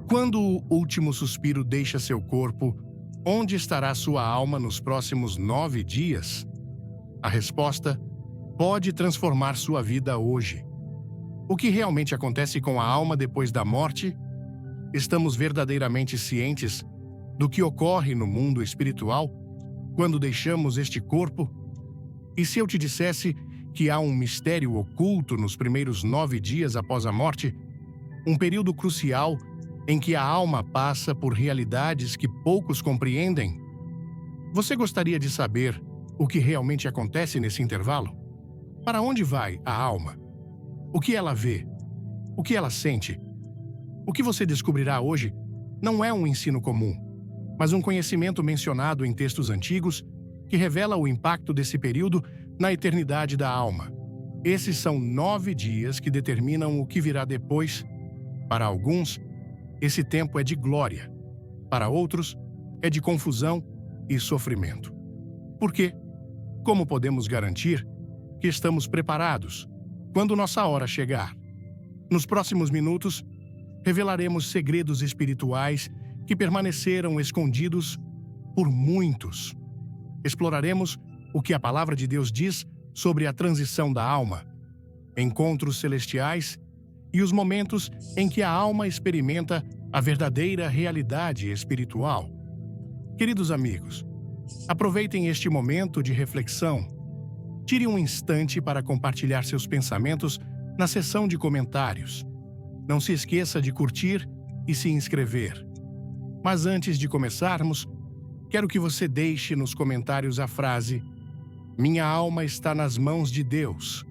Quando o último suspiro deixa seu corpo, onde estará sua alma nos próximos 9 dias? A resposta pode transformar sua vida hoje. O que realmente acontece com a alma depois da morte? Estamos verdadeiramente cientes do que ocorre no mundo espiritual quando deixamos este corpo? E se eu te dissesse que há um mistério oculto nos primeiros 9 dias após a morte, um período crucial em que a alma passa por realidades que poucos compreendem? Você gostaria de saber o que realmente acontece nesse intervalo? Para onde vai a alma? O que ela vê? O que ela sente? O que você descobrirá hoje não é um ensino comum, mas um conhecimento mencionado em textos antigos que revela o impacto desse período na eternidade da alma. Esses são 9 dias que determinam o que virá depois. Para alguns, esse tempo é de glória. Para outros, é de confusão e sofrimento. Por quê? Como podemos garantir que estamos preparados quando nossa hora chegar? Nos próximos minutos, revelaremos segredos espirituais que permaneceram escondidos por muitos. Exploraremos o que a palavra de Deus diz sobre a transição da alma, encontros celestiais e os momentos em que a alma experimenta a verdadeira realidade espiritual. Queridos amigos, aproveitem este momento de reflexão. Tire um instante para compartilhar seus pensamentos na seção de comentários. Não se esqueça de curtir e se inscrever. Mas antes de começarmos, quero que você deixe nos comentários a frase: "Minha alma está nas mãos de Deus".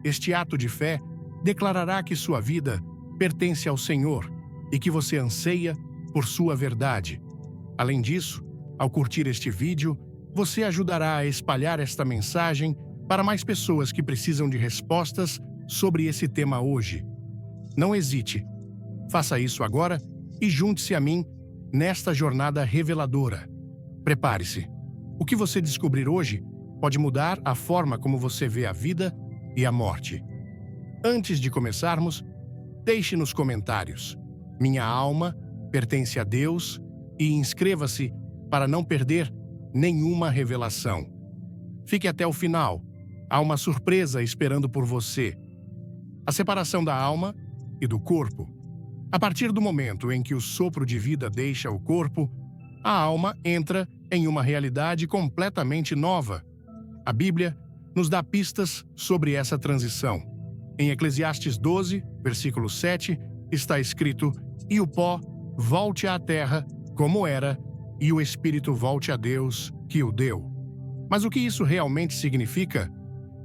Este ato de fé declarará que sua vida pertence ao Senhor e que você anseia por sua verdade. Além disso, ao curtir este vídeo, você ajudará a espalhar esta mensagem para mais pessoas que precisam de respostas sobre esse tema hoje. Não hesite. Faça isso agora e junte-se a mim nesta jornada reveladora. Prepare-se. O que você descobrir hoje pode mudar a forma como você vê a vida e a morte. Antes de começarmos, deixe nos comentários: "Minha alma pertence a Deus", e inscreva-se para não perder nenhuma revelação. Fique até o final. Há uma surpresa esperando por você. A separação da alma e do corpo. A partir do momento em que o sopro de vida deixa o corpo, a alma entra em uma realidade completamente nova. A Bíblia nos dá pistas sobre essa transição. Em Eclesiastes 12, versículo 7, está escrito: "E o pó volte à terra como era, e o espírito volte a Deus que o deu". Mas o que isso realmente significa?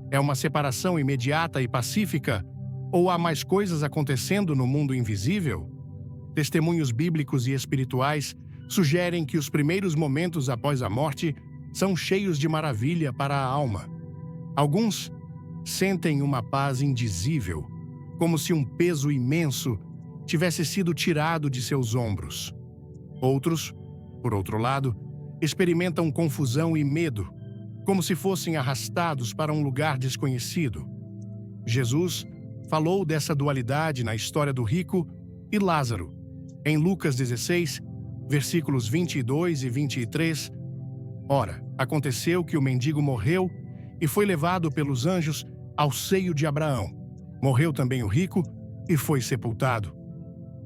É uma separação imediata e pacífica? Ou há mais coisas acontecendo no mundo invisível? Testemunhos bíblicos e espirituais sugerem que os primeiros momentos após a morte são cheios de maravilha para a alma. Alguns sentem uma paz indizível, como se um peso imenso tivesse sido tirado de seus ombros. Outros, por outro lado, experimentam confusão e medo, como se fossem arrastados para um lugar desconhecido. Jesus falou dessa dualidade na história do rico e Lázaro. Em Lucas 16, versículos 22 e 23, "Ora, aconteceu que o mendigo morreu e foi levado pelos anjos ao seio de Abraão. Morreu também o rico e foi sepultado.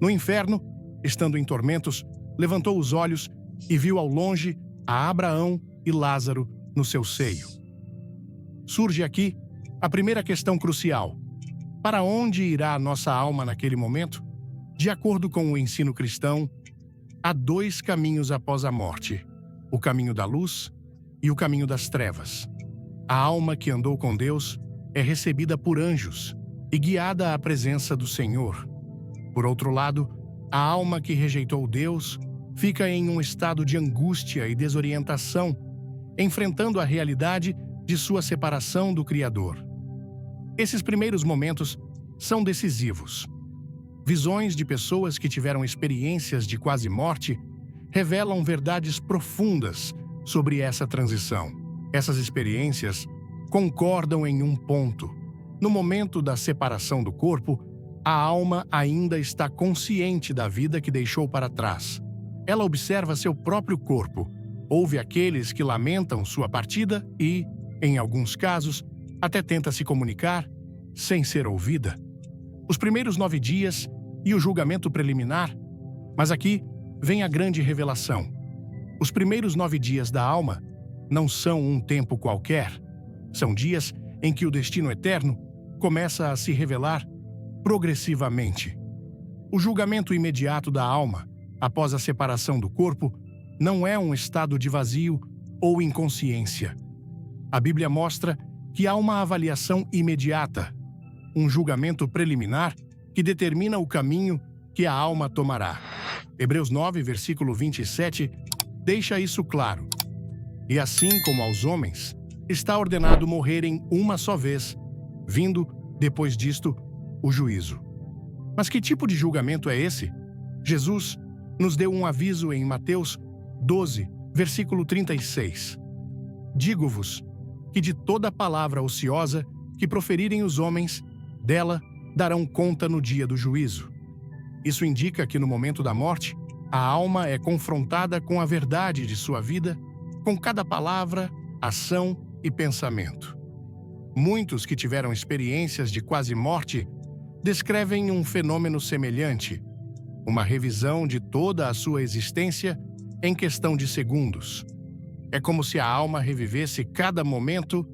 No inferno, estando em tormentos, levantou os olhos e viu ao longe a Abraão e Lázaro no seu seio." Surge aqui a primeira questão crucial: para onde irá a nossa alma naquele momento? De acordo com o ensino cristão, há 2 caminhos após a morte: o caminho da luz e o caminho das trevas. A alma que andou com Deus é recebida por anjos e guiada à presença do Senhor. Por outro lado, a alma que rejeitou Deus fica em um estado de angústia e desorientação, enfrentando a realidade de sua separação do Criador. Esses primeiros momentos são decisivos. Visões de pessoas que tiveram experiências de quase morte revelam verdades profundas sobre essa transição. Essas experiências concordam em um ponto: no momento da separação do corpo, a alma ainda está consciente da vida que deixou para trás. Ela observa seu próprio corpo, ouve aqueles que lamentam sua partida e, em alguns casos, até tenta se comunicar sem ser ouvida. Os primeiros 9 dias e o julgamento preliminar. Mas aqui vem a grande revelação. Os primeiros 9 dias da alma não são um tempo qualquer. São dias em que o destino eterno começa a se revelar progressivamente. O julgamento imediato da alma, após a separação do corpo, não é um estado de vazio ou inconsciência. A Bíblia mostra que há uma avaliação imediata, um julgamento preliminar que determina o caminho que a alma tomará. Hebreus 9, versículo 27, deixa isso claro. E assim como aos homens, está ordenado morrerem uma só vez, vindo, depois disto, o juízo. Mas que tipo de julgamento é esse? Jesus nos deu um aviso em Mateus 12, versículo 36. Digo-vos que de toda palavra ociosa que proferirem os homens, dela darão conta no dia do juízo. Isso indica que no momento da morte, a alma é confrontada com a verdade de sua vida, com cada palavra, ação e pensamento. Muitos que tiveram experiências de quase morte descrevem um fenômeno semelhante, uma revisão de toda a sua existência em questão de segundos. É como se a alma revivesse cada momento,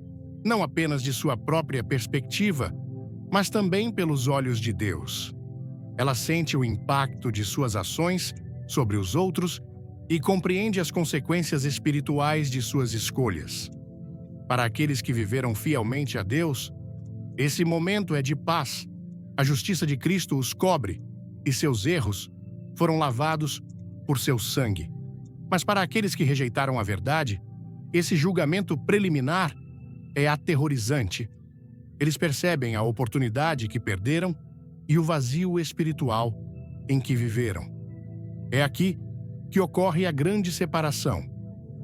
não apenas de sua própria perspectiva, mas também pelos olhos de Deus. Ela sente o impacto de suas ações sobre os outros e compreende as consequências espirituais de suas escolhas. Para aqueles que viveram fielmente a Deus, esse momento é de paz. A justiça de Cristo os cobre e seus erros foram lavados por seu sangue. Mas para aqueles que rejeitaram a verdade, esse julgamento preliminar é aterrorizante. Eles percebem a oportunidade que perderam e o vazio espiritual em que viveram. É aqui que ocorre a grande separação.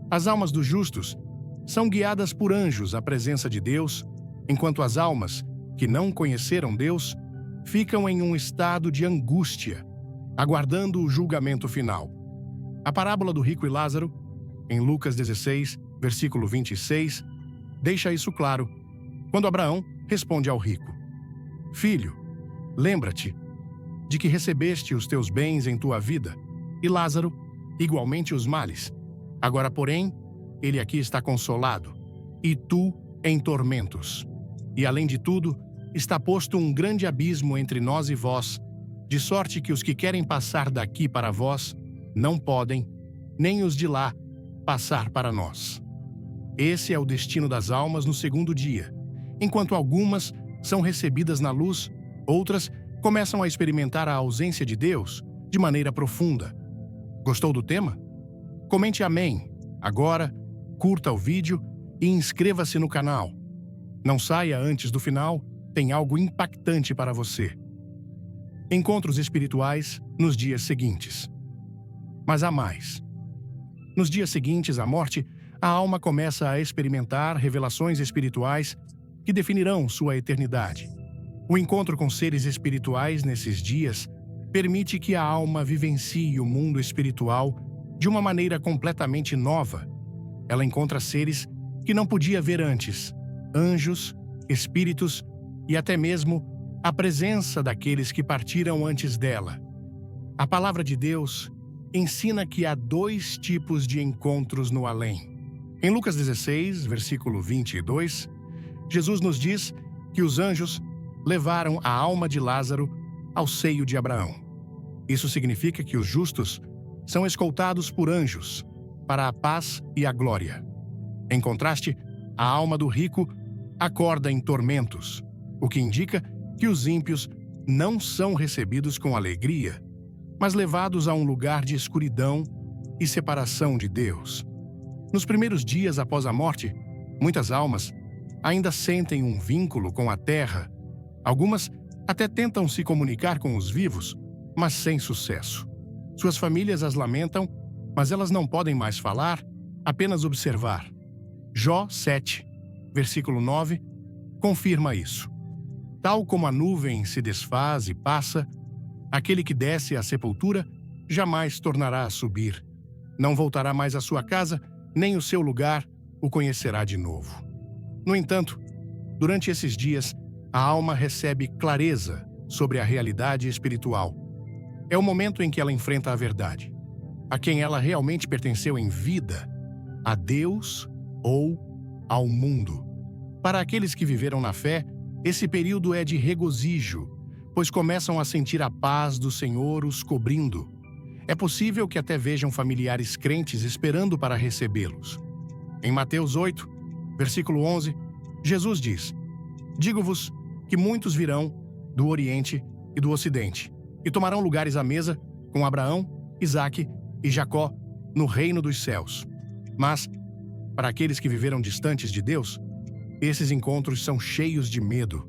As almas dos justos são guiadas por anjos à presença de Deus, enquanto as almas que não conheceram Deus ficam em um estado de angústia, aguardando o julgamento final. A parábola do rico e Lázaro, em Lucas 16, versículo 26, deixa isso claro, quando Abraão responde ao rico: Filho, lembra-te de que recebeste os teus bens em tua vida, e Lázaro, igualmente os males. Agora, porém, ele aqui está consolado, e tu em tormentos. E, além de tudo, está posto um grande abismo entre nós e vós, de sorte que os que querem passar daqui para vós não podem, nem os de lá, passar para nós. Esse é o destino das almas no segundo dia. Enquanto algumas são recebidas na luz, outras começam a experimentar a ausência de Deus de maneira profunda. Gostou do tema? Comente amém. Agora, curta o vídeo e inscreva-se no canal. Não saia antes do final, tem algo impactante para você. Encontros espirituais nos dias seguintes. Mas há mais. Nos dias seguintes à morte, a alma começa a experimentar revelações espirituais que definirão sua eternidade. O encontro com seres espirituais nesses dias permite que a alma vivencie o mundo espiritual de uma maneira completamente nova. Ela encontra seres que não podia ver antes, anjos, espíritos e até mesmo a presença daqueles que partiram antes dela. A palavra de Deus ensina que há 2 tipos de encontros no além. Em Lucas 16, versículo 22, Jesus nos diz que os anjos levaram a alma de Lázaro ao seio de Abraão. Isso significa que os justos são escoltados por anjos para a paz e a glória. Em contraste, a alma do rico acorda em tormentos, o que indica que os ímpios não são recebidos com alegria, mas levados a um lugar de escuridão e separação de Deus. Nos primeiros dias após a morte, muitas almas ainda sentem um vínculo com a terra. Algumas até tentam se comunicar com os vivos, mas sem sucesso. Suas famílias as lamentam, mas elas não podem mais falar, apenas observar. Jó 7, versículo 9, confirma isso. Tal como a nuvem se desfaz e passa, aquele que desce à sepultura jamais tornará a subir. Não voltará mais à sua casa, nem o seu lugar o conhecerá de novo. No entanto, durante esses dias, a alma recebe clareza sobre a realidade espiritual. É o momento em que ela enfrenta a verdade, a quem ela realmente pertenceu em vida, a Deus ou ao mundo. Para aqueles que viveram na fé, esse período é de regozijo, pois começam a sentir a paz do Senhor os cobrindo. É possível que até vejam familiares crentes esperando para recebê-los. Em Mateus 8, versículo 11, Jesus diz: Digo-vos que muitos virão do Oriente e do Ocidente e tomarão lugares à mesa com Abraão, Isaque e Jacó no reino dos céus. Mas, para aqueles que viveram distantes de Deus, esses encontros são cheios de medo.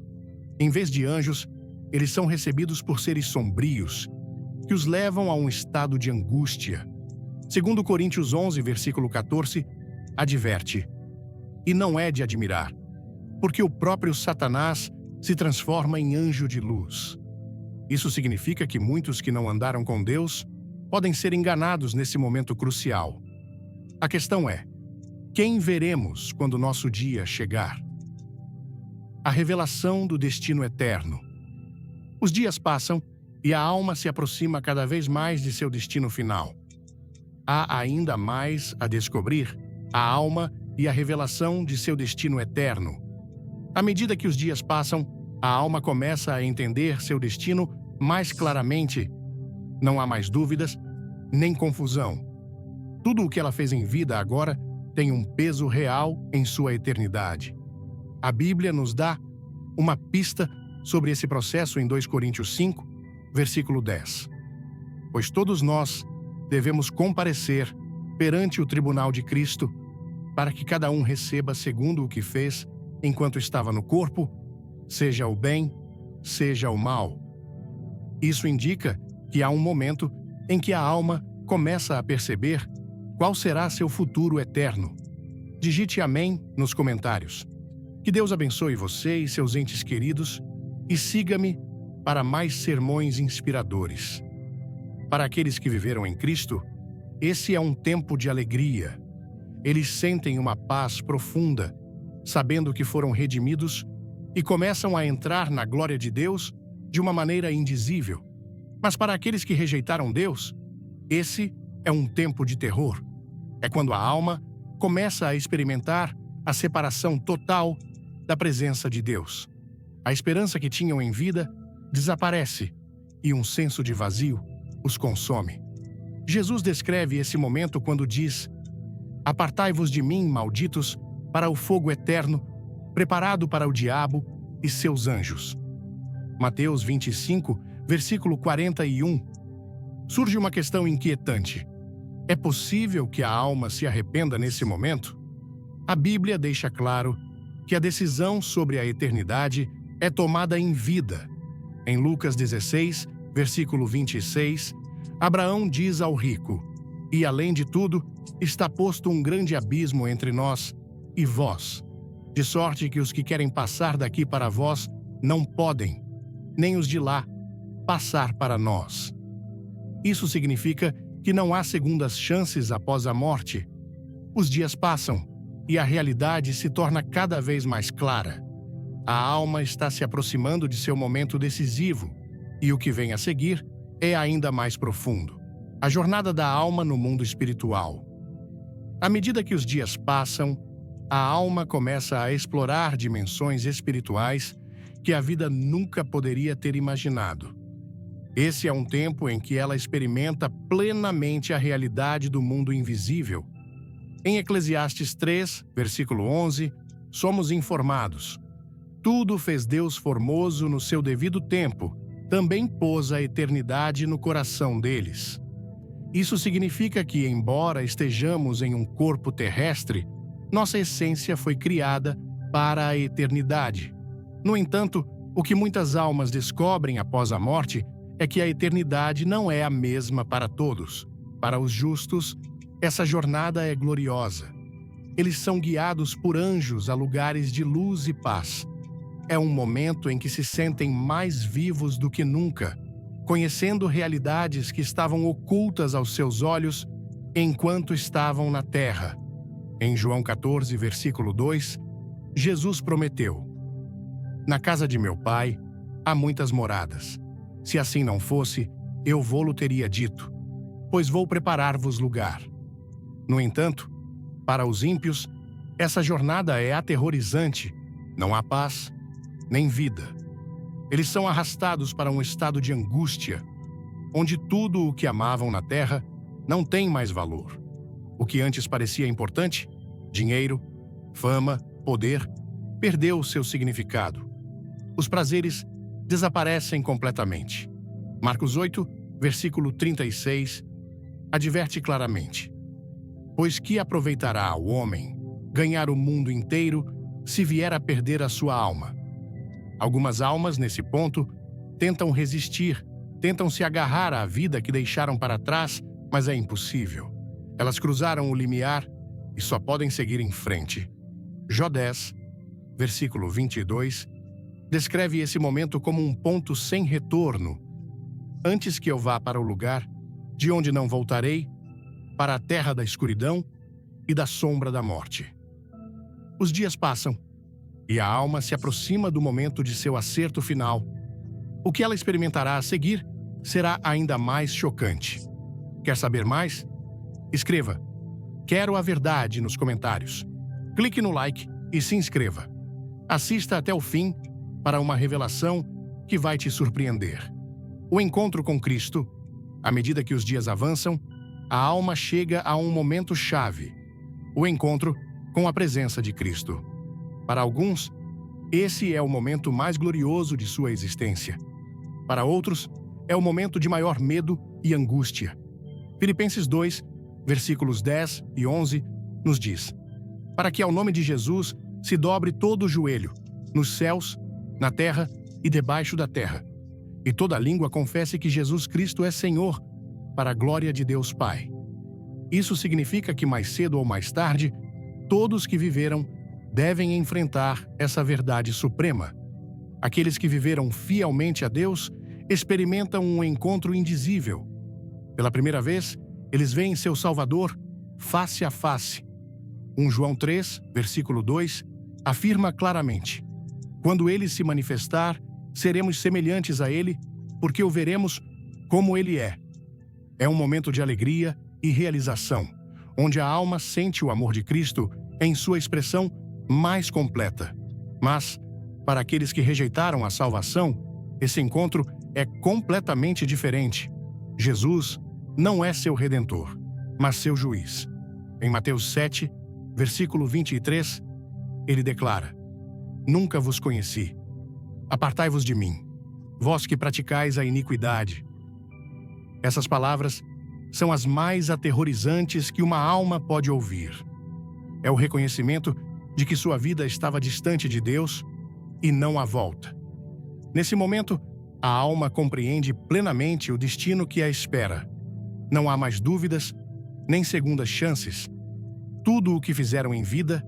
Em vez de anjos, eles são recebidos por seres sombrios, que os levam a um estado de angústia. Segundo Coríntios 11, versículo 14, adverte: E não é de admirar, porque o próprio Satanás se transforma em anjo de luz. Isso significa que muitos que não andaram com Deus podem ser enganados nesse momento crucial. A questão é: quem veremos quando nosso dia chegar? A revelação do destino eterno. Os dias passam e a alma se aproxima cada vez mais de seu destino final. Há ainda mais a descobrir: a alma e a revelação de seu destino eterno. À medida que os dias passam, a alma começa a entender seu destino mais claramente. Não há mais dúvidas, nem confusão. Tudo o que ela fez em vida agora tem um peso real em sua eternidade. A Bíblia nos dá uma pista sobre esse processo em 2 Coríntios 5, versículo 10. Pois todos nós devemos comparecer perante o tribunal de Cristo, para que cada um receba segundo o que fez enquanto estava no corpo, seja o bem, seja o mal. Isso indica que há um momento em que a alma começa a perceber qual será seu futuro eterno. Digite amém nos comentários. Que Deus abençoe você e seus entes queridos e siga-me para mais sermões inspiradores. Para aqueles que viveram em Cristo, esse é um tempo de alegria. Eles sentem uma paz profunda, sabendo que foram redimidos e começam a entrar na glória de Deus de uma maneira indizível. Mas para aqueles que rejeitaram Deus, esse é um tempo de terror. É quando a alma começa a experimentar a separação total da presença de Deus. A esperança que tinham em vida desaparece e um senso de vazio os consome. Jesus descreve esse momento quando diz: Apartai-vos de mim, malditos, para o fogo eterno, preparado para o diabo e seus anjos. Mateus 25, versículo 41. Surge uma questão inquietante. É possível que a alma se arrependa nesse momento? A Bíblia deixa claro que a decisão sobre a eternidade é tomada em vida. Em Lucas 16, versículo 26, Abraão diz ao rico: E além de tudo, está posto um grande abismo entre nós e vós, de sorte que os que querem passar daqui para vós não podem, nem os de lá passar para nós. Isso significa que não há segundas chances após a morte. Os dias passam e a realidade se torna cada vez mais clara. A alma está se aproximando de seu momento decisivo, e o que vem a seguir é ainda mais profundo. A jornada da alma no mundo espiritual. À medida que os dias passam, a alma começa a explorar dimensões espirituais que a vida nunca poderia ter imaginado. Esse é um tempo em que ela experimenta plenamente a realidade do mundo invisível. Em Eclesiastes 3, versículo 11, somos informados: Tudo fez Deus formoso no seu devido tempo, também pôs a eternidade no coração deles. Isso significa que, embora estejamos em um corpo terrestre, nossa essência foi criada para a eternidade. No entanto, o que muitas almas descobrem após a morte é que a eternidade não é a mesma para todos. Para os justos, essa jornada é gloriosa. Eles são guiados por anjos a lugares de luz e paz. é um momento em que se sentem mais vivos do que nunca, conhecendo realidades que estavam ocultas aos seus olhos enquanto estavam na terra. Em João 14, versículo 2, Jesus prometeu: "Na casa de meu pai há muitas moradas. Se assim não fosse, eu vô-lo teria dito, pois vou preparar-vos lugar." No entanto, para os ímpios, essa jornada é aterrorizante. Não há paz, nem vida. Eles são arrastados para um estado de angústia, onde tudo o que amavam na terra não tem mais valor. O que antes parecia importante, dinheiro, fama, poder, perdeu seu significado. Os prazeres desaparecem completamente. Marcos 8, versículo 36, adverte claramente: "Pois que aproveitará o homem ganhar o mundo inteiro se vier a perder a sua alma?" Algumas almas, nesse ponto, tentam resistir, tentam se agarrar à vida que deixaram para trás, mas é impossível. Elas cruzaram o limiar e só podem seguir em frente. Jó 10, versículo 22, descreve esse momento como um ponto sem retorno. "Antes que eu vá para o lugar de onde não voltarei, para a terra da escuridão e da sombra da morte." Os dias passam e a alma se aproxima do momento de seu acerto final. O que ela experimentará a seguir será ainda mais chocante. Quer saber mais? Escreva "Quero a verdade" nos comentários. Clique no like e se inscreva. Assista até o fim para uma revelação que vai te surpreender. O encontro com Cristo. À medida que os dias avançam, a alma chega a um momento chave: o encontro com a presença de Cristo. Para alguns, esse é o momento mais glorioso de sua existência. Para outros, é o momento de maior medo e angústia. Filipenses 2, versículos 10 e 11, nos diz: "Para que ao nome de Jesus se dobre todo o joelho, nos céus, na terra e debaixo da terra, e toda língua confesse que Jesus Cristo é Senhor, para a glória de Deus Pai." Isso significa que mais cedo ou mais tarde, todos que viveram devem enfrentar essa verdade suprema. Aqueles que viveram fielmente a Deus experimentam um encontro indizível. Pela primeira vez, eles veem seu Salvador face a face. 1 João 3, versículo 2, afirma claramente: "Quando ele se manifestar, seremos semelhantes a ele, porque o veremos como ele é." É um momento de alegria e realização, onde a alma sente o amor de Cristo em sua expressão mais completa. Mas, para aqueles que rejeitaram a salvação, esse encontro é completamente diferente. Jesus não é seu redentor, mas seu juiz. Em Mateus 7, versículo 23, ele declara: "Nunca vos conheci. Apartai-vos de mim, vós que praticais a iniquidade." Essas palavras são as mais aterrorizantes que uma alma pode ouvir. É o reconhecimento de que sua vida estava distante de Deus e não há volta. Nesse momento, a alma compreende plenamente o destino que a espera. Não há mais dúvidas, nem segundas chances. Tudo o que fizeram em vida,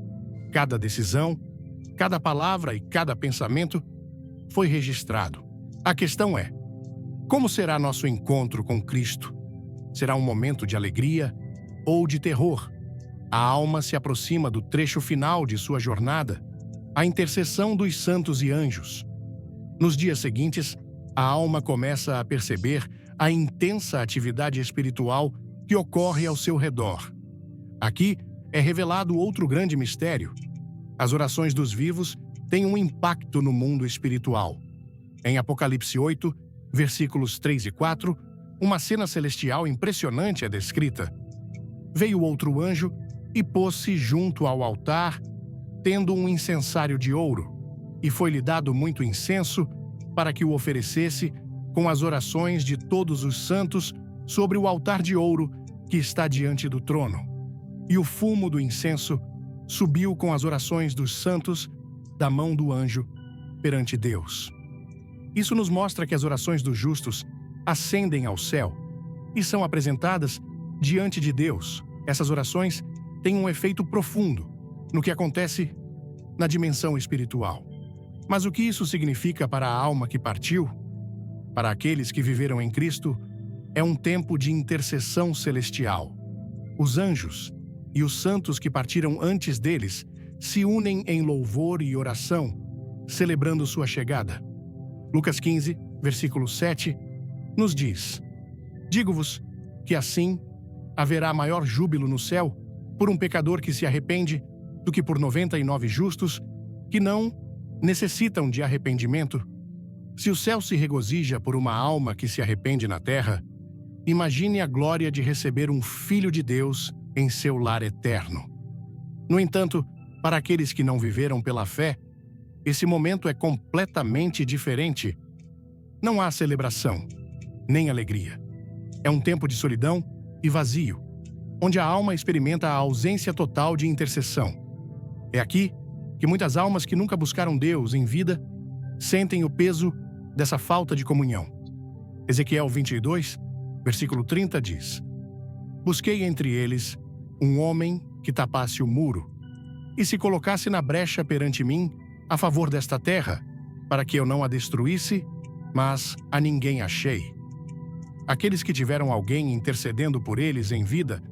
cada decisão, cada palavra e cada pensamento, foi registrado. A questão é: como será nosso encontro com Cristo? Será um momento de alegria ou de terror? A alma se aproxima do trecho final de sua jornada, a intercessão dos santos e anjos. Nos dias seguintes, a alma começa a perceber a intensa atividade espiritual que ocorre ao seu redor. Aqui é revelado outro grande mistério. As orações dos vivos têm um impacto no mundo espiritual. Em Apocalipse 8, versículos 3 e 4, uma cena celestial impressionante é descrita. "Veio outro anjo e pôs-se junto ao altar, tendo um incensário de ouro, e foi-lhe dado muito incenso para que o oferecesse com as orações de todos os santos sobre o altar de ouro que está diante do trono. E o fumo do incenso subiu com as orações dos santos da mão do anjo perante Deus." Isso nos mostra que as orações dos justos ascendem ao céu e são apresentadas diante de Deus. Essas orações têm um efeito profundo no que acontece na dimensão espiritual. Mas o que isso significa para a alma que partiu? Para aqueles que viveram em Cristo, é um tempo de intercessão celestial. Os anjos e os santos que partiram antes deles se unem em louvor e oração, celebrando sua chegada. Lucas 15, versículo 7, nos diz: Digo-vos que assim haverá maior júbilo no céu por um pecador que se arrepende do que por 99 justos que não necessitam de arrependimento. Se o céu se regozija por uma alma que se arrepende na terra, imagine a glória de receber um Filho de Deus em seu lar eterno. No entanto, para aqueles que não viveram pela fé, esse momento é completamente diferente. Não há celebração, nem alegria. É um tempo de solidão e vazio, onde a alma experimenta a ausência total de intercessão. É aqui que muitas almas que nunca buscaram Deus em vida sentem o peso dessa falta de comunhão. Ezequiel 22, versículo 30 diz: Busquei entre eles um homem que tapasse o muro e se colocasse na brecha perante mim a favor desta terra, para que eu não a destruísse, mas a ninguém achei. Aqueles que tiveram alguém intercedendo por eles em vida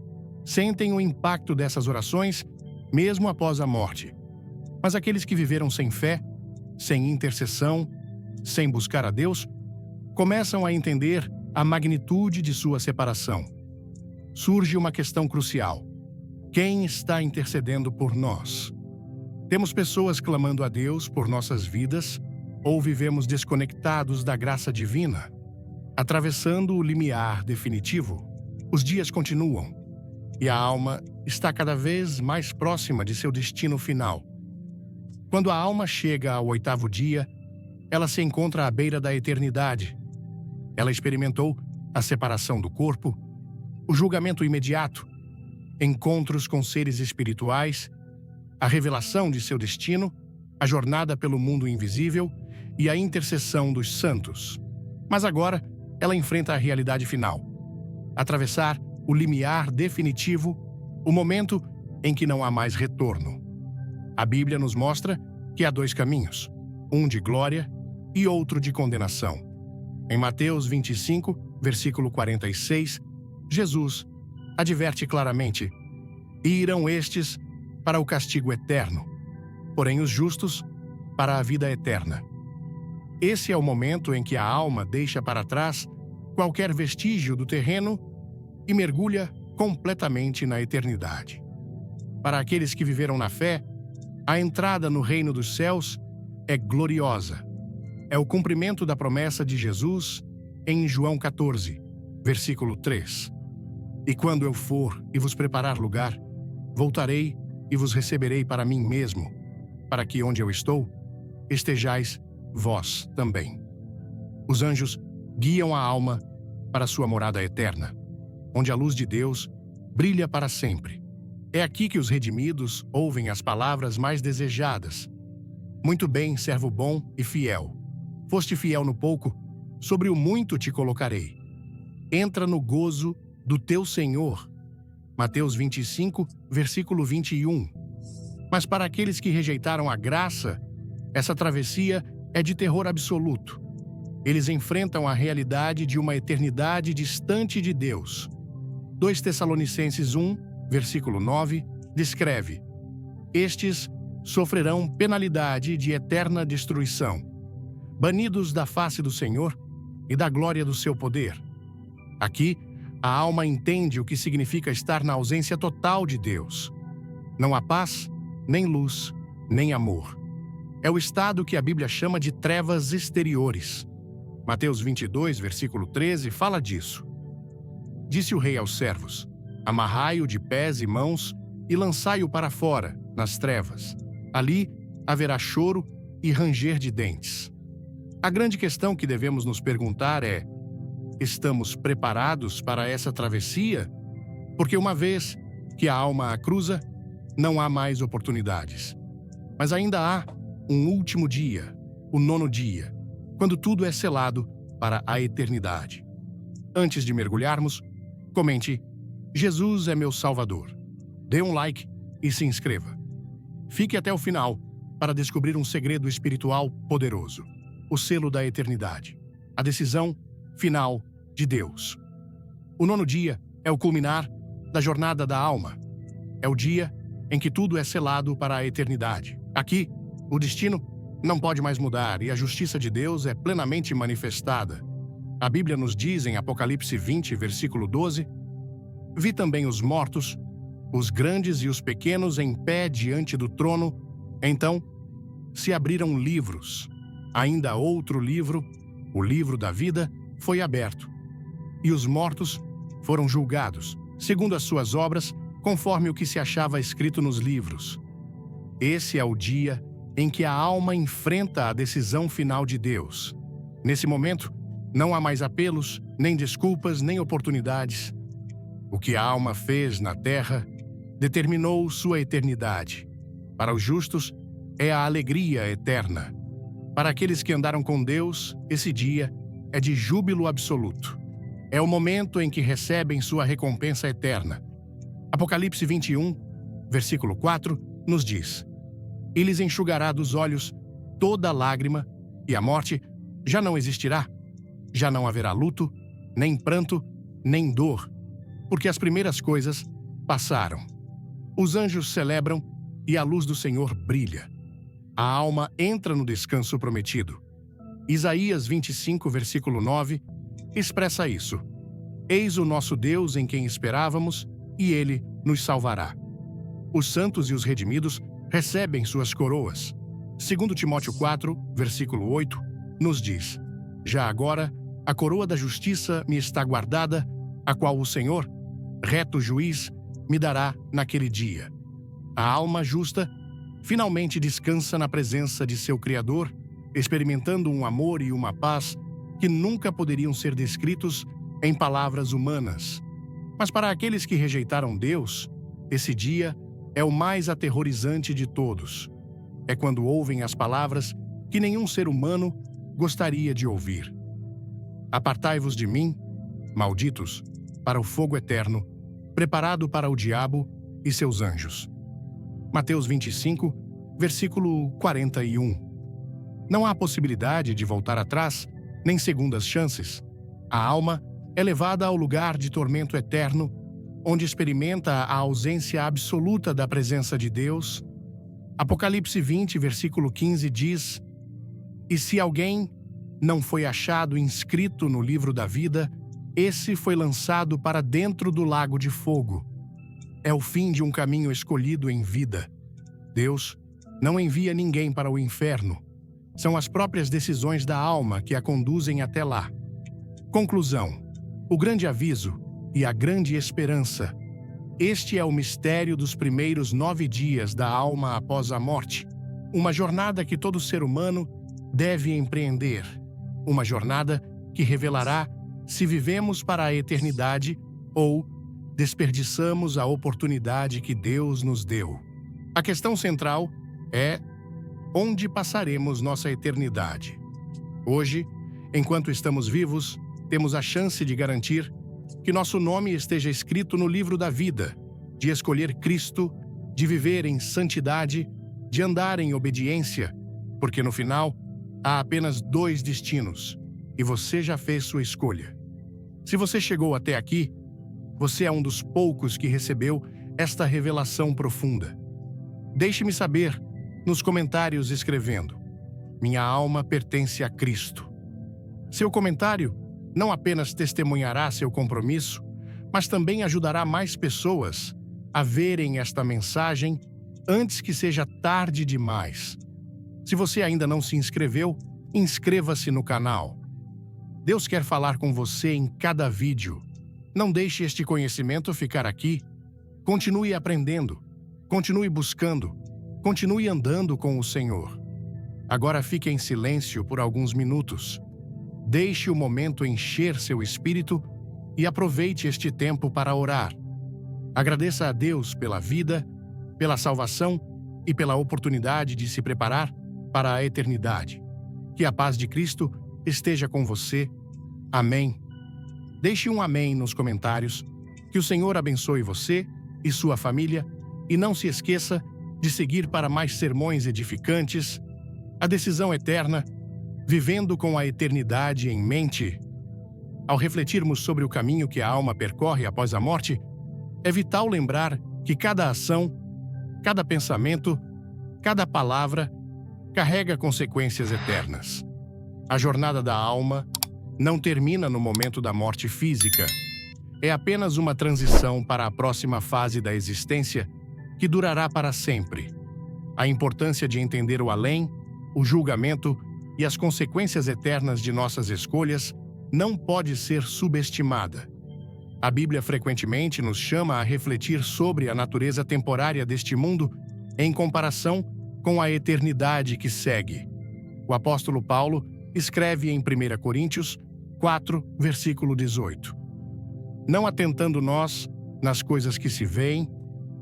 sentem o impacto dessas orações mesmo após a morte. Mas aqueles que viveram sem fé, sem intercessão, sem buscar a Deus, começam a entender a magnitude de sua separação. Surge uma questão crucial: quem está intercedendo por nós? Temos pessoas clamando a Deus por nossas vidas ou vivemos desconectados da graça divina? Atravessando o limiar definitivo, os dias continuam e a alma está cada vez mais próxima de seu destino final. Quando a alma chega ao 8º dia, ela se encontra à beira da eternidade. Ela experimentou a separação do corpo, o julgamento imediato, encontros com seres espirituais, a revelação de seu destino, a jornada pelo mundo invisível e a intercessão dos santos. Mas agora, ela enfrenta a realidade final. Atravessar o limiar definitivo, o momento em que não há mais retorno. A Bíblia nos mostra que há 2 caminhos, um de glória e outro de condenação. Em Mateus 25, versículo 46, Jesus adverte claramente: E irão estes para o castigo eterno, porém os justos para a vida eterna. Esse é o momento em que a alma deixa para trás qualquer vestígio do terreno e mergulha completamente na eternidade. Para aqueles que viveram na fé, a entrada no reino dos céus é gloriosa. É o cumprimento da promessa de Jesus em João 14, versículo 3. E quando eu for e vos preparar lugar, voltarei e vos receberei para mim mesmo, para que onde eu estou, estejais vós também. Os anjos guiam a alma para sua morada eterna, onde a luz de Deus brilha para sempre. É aqui que os redimidos ouvem as palavras mais desejadas: Muito bem, servo bom e fiel. Foste fiel no pouco, sobre o muito te colocarei. Entra no gozo do teu Senhor. Mateus 25, versículo 21. Mas para aqueles que rejeitaram a graça, essa travessia é de terror absoluto. Eles enfrentam a realidade de uma eternidade distante de Deus. 2 Tessalonicenses 1, versículo 9, descreve: Estes sofrerão penalidade de eterna destruição, banidos da face do Senhor e da glória do seu poder. Aqui, a alma entende o que significa estar na ausência total de Deus. Não há paz, nem luz, nem amor. É o estado que a Bíblia chama de trevas exteriores. Mateus 22, versículo 13, fala disso. Disse o rei aos servos: Amarrai-o de pés e mãos e lançai-o para fora, nas trevas. Ali haverá choro e ranger de dentes. A grande questão que devemos nos perguntar é: estamos preparados para essa travessia? Porque uma vez que a alma a cruza, não há mais oportunidades. Mas ainda há um último dia, o 9º dia, quando tudo é selado para a eternidade. Antes de mergulharmos, comente: Jesus é meu Salvador. Dê um like e se inscreva. Fique até o final para descobrir um segredo espiritual poderoso: o selo da eternidade, a decisão final de Deus. O 9º dia é o culminar da jornada da alma. É o dia em que tudo é selado para a eternidade. Aqui, o destino não pode mais mudar e a justiça de Deus é plenamente manifestada. A Bíblia nos diz em Apocalipse 20, versículo 12: Vi também os mortos, os grandes e os pequenos, em pé diante do trono. Então se abriram livros. Ainda outro livro, o livro da vida, foi aberto. E os mortos foram julgados, segundo as suas obras, conforme o que se achava escrito nos livros. Esse é o dia em que a alma enfrenta a decisão final de Deus. Nesse momento, não há mais apelos, nem desculpas, nem oportunidades. O que a alma fez na terra determinou sua eternidade. Para os justos, é a alegria eterna. Para aqueles que andaram com Deus, esse dia é de júbilo absoluto. É o momento em que recebem sua recompensa eterna. Apocalipse 21, versículo 4, nos diz: E lhes enxugará dos olhos toda lágrima, e a morte já não existirá. Já não haverá luto, nem pranto, nem dor, porque as primeiras coisas passaram. Os anjos celebram e a luz do Senhor brilha. A alma entra no descanso prometido. Isaías 25, versículo 9, expressa isso: Eis o nosso Deus em quem esperávamos, e Ele nos salvará. Os santos e os redimidos recebem suas coroas. 2 Timóteo 4, versículo 8, nos diz: Já agora, a coroa da justiça me está guardada, a qual o Senhor, reto juiz, me dará naquele dia. A alma justa finalmente descansa na presença de seu Criador, experimentando um amor e uma paz que nunca poderiam ser descritos em palavras humanas. Mas para aqueles que rejeitaram Deus, esse dia é o mais aterrorizante de todos. É quando ouvem as palavras que nenhum ser humano gostaria de ouvir: Apartai-vos de mim, malditos, para o fogo eterno, preparado para o diabo e seus anjos. Mateus 25, versículo 41. Não há possibilidade de voltar atrás, nem segundas chances. A alma é levada ao lugar de tormento eterno, onde experimenta a ausência absoluta da presença de Deus. Apocalipse 20, versículo 15 diz: E se alguém não foi achado inscrito no livro da vida, esse foi lançado para dentro do lago de fogo. É o fim de um caminho escolhido em vida. Deus não envia ninguém para o inferno. São as próprias decisões da alma que a conduzem até lá. Conclusão: o grande aviso e a grande esperança. Este é o mistério dos primeiros 9 dias da alma após a morte. Uma jornada que todo ser humano deve empreender. Uma jornada que revelará se vivemos para a eternidade ou desperdiçamos a oportunidade que Deus nos deu. A questão central é: onde passaremos nossa eternidade? Hoje, enquanto estamos vivos, temos a chance de garantir que nosso nome esteja escrito no livro da vida, de escolher Cristo, de viver em santidade, de andar em obediência, porque no final há apenas 2 destinos, e você já fez sua escolha. Se você chegou até aqui, você é um dos poucos que recebeu esta revelação profunda. Deixe-me saber nos comentários escrevendo: Minha alma pertence a Cristo. Seu comentário não apenas testemunhará seu compromisso, mas também ajudará mais pessoas a verem esta mensagem antes que seja tarde demais. Se você ainda não se inscreveu, inscreva-se no canal. Deus quer falar com você em cada vídeo. Não deixe este conhecimento ficar aqui. Continue aprendendo, continue buscando, continue andando com o Senhor. Agora fique em silêncio por alguns minutos. Deixe o momento encher seu espírito e aproveite este tempo para orar. Agradeça a Deus pela vida, pela salvação e pela oportunidade de se preparar para a eternidade. Que a paz de Cristo esteja com você. Amém. Deixe um amém nos comentários. Que o Senhor abençoe você e sua família. E não se esqueça de seguir para mais sermões edificantes, a decisão eterna, vivendo com a eternidade em mente. Ao refletirmos sobre o caminho que a alma percorre após a morte, é vital lembrar que cada ação, cada pensamento, cada palavra carrega consequências eternas. A jornada da alma não termina no momento da morte física. É apenas uma transição para a próxima fase da existência que durará para sempre. A importância de entender o além, o julgamento e as consequências eternas de nossas escolhas não pode ser subestimada. A Bíblia frequentemente nos chama a refletir sobre a natureza temporária deste mundo em comparação com a eternidade que segue. O apóstolo Paulo escreve em 1 Coríntios 4, versículo 18. Não atentando nós nas coisas que se veem,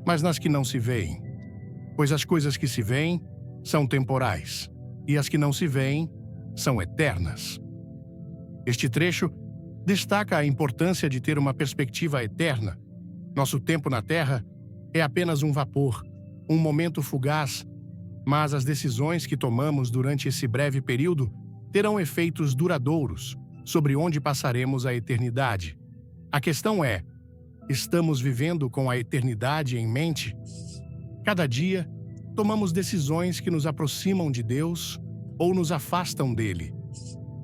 mas nas que não se veem. Pois as coisas que se veem são temporais, e as que não se veem são eternas. Este trecho destaca a importância de ter uma perspectiva eterna. Nosso tempo na Terra é apenas um vapor, um momento fugaz, mas as decisões que tomamos durante esse breve período terão efeitos duradouros sobre onde passaremos a eternidade. A questão é: estamos vivendo com a eternidade em mente? Cada dia, tomamos decisões que nos aproximam de Deus ou nos afastam dele.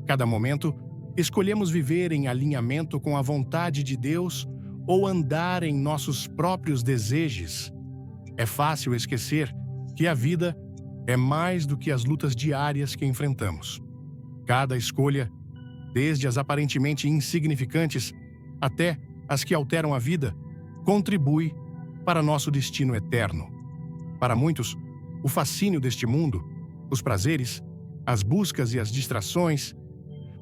Cada momento, escolhemos viver em alinhamento com a vontade de Deus ou andar em nossos próprios desejos. É fácil esquecer que a vida é mais do que as lutas diárias que enfrentamos. Cada escolha, desde as aparentemente insignificantes até as que alteram a vida, contribui para nosso destino eterno. Para muitos, o fascínio deste mundo, os prazeres, as buscas e as distrações,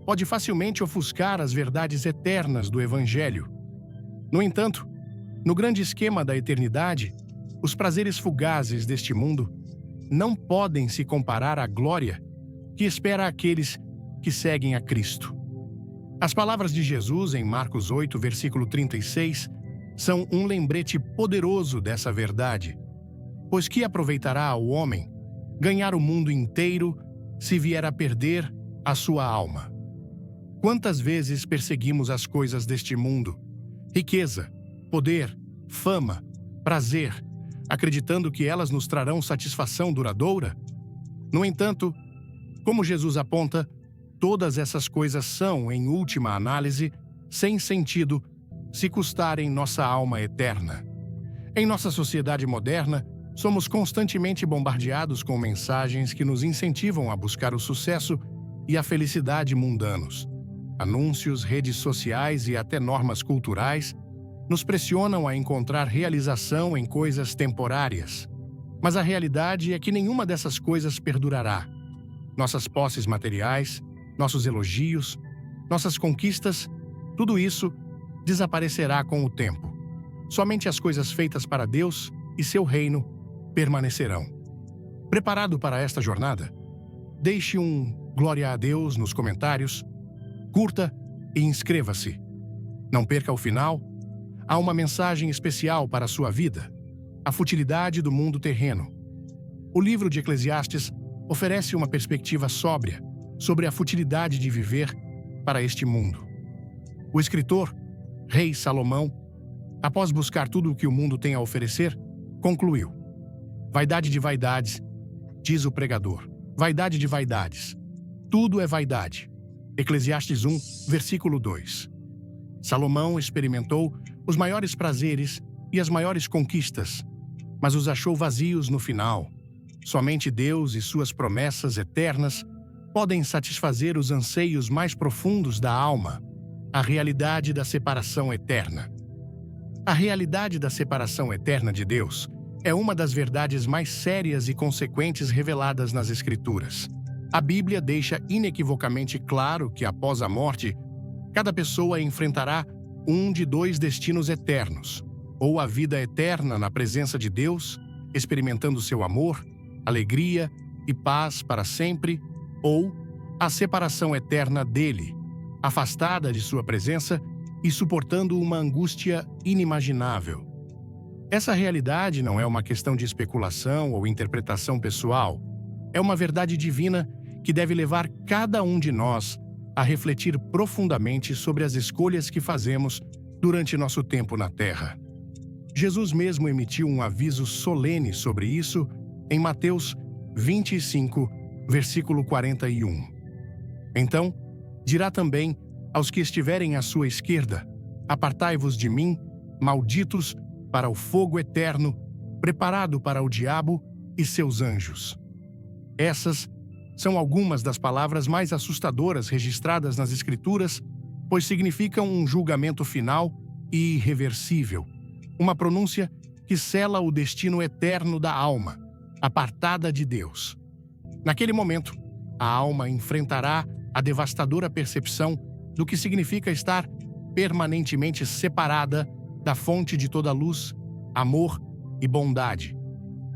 pode facilmente ofuscar as verdades eternas do Evangelho. No entanto, no grande esquema da eternidade, os prazeres fugazes deste mundo não podem se comparar à glória que espera aqueles que seguem a Cristo. As palavras de Jesus em Marcos 8, versículo 36, são um lembrete poderoso dessa verdade. Pois que aproveitará ao homem ganhar o mundo inteiro se vier a perder a sua alma? Quantas vezes perseguimos as coisas deste mundo, riqueza, poder, fama, prazer, acreditando que elas nos trarão satisfação duradoura? No entanto, como Jesus aponta, todas essas coisas são, em última análise, sem sentido se custarem nossa alma eterna. Em nossa sociedade moderna, somos constantemente bombardeados com mensagens que nos incentivam a buscar o sucesso e a felicidade mundanos. Anúncios, redes sociais e até normas culturais nos pressionam a encontrar realização em coisas temporárias. Mas a realidade é que nenhuma dessas coisas perdurará. Nossas posses materiais, nossos elogios, nossas conquistas, tudo isso desaparecerá com o tempo. Somente as coisas feitas para Deus e seu reino permanecerão. Preparado para esta jornada? Deixe um glória a Deus nos comentários, curta e inscreva-se. Não perca o final. Há uma mensagem especial para a sua vida: a futilidade do mundo terreno. O livro de Eclesiastes oferece uma perspectiva sóbria sobre a futilidade de viver para este mundo. O escritor, Rei Salomão, após buscar tudo o que o mundo tem a oferecer, concluiu: vaidade de vaidades, diz o pregador, vaidade de vaidades. Tudo é vaidade. Eclesiastes 1, versículo 2. Salomão experimentou os maiores prazeres e as maiores conquistas, mas os achou vazios no final. Somente Deus e suas promessas eternas podem satisfazer os anseios mais profundos da alma, a realidade da separação eterna. A realidade da separação eterna de Deus é uma das verdades mais sérias e consequentes reveladas nas Escrituras. A Bíblia deixa inequivocamente claro que, após a morte, cada pessoa enfrentará um de dois destinos eternos: ou a vida eterna na presença de Deus, experimentando seu amor, alegria e paz para sempre, ou a separação eterna dele, afastada de sua presença e suportando uma angústia inimaginável. Essa realidade não é uma questão de especulação ou interpretação pessoal. É uma verdade divina que deve levar cada um de nós a refletir profundamente sobre as escolhas que fazemos durante nosso tempo na Terra. Jesus mesmo emitiu um aviso solene sobre isso em Mateus 25, versículo 41. Então, dirá também aos que estiverem à sua esquerda: apartai-vos de mim, malditos, para o fogo eterno, preparado para o diabo e seus anjos. Essas são algumas das palavras mais assustadoras registradas nas Escrituras, pois significam um julgamento final e irreversível, uma pronúncia que sela o destino eterno da alma, apartada de Deus. Naquele momento, a alma enfrentará a devastadora percepção do que significa estar permanentemente separada da fonte de toda luz, amor e bondade.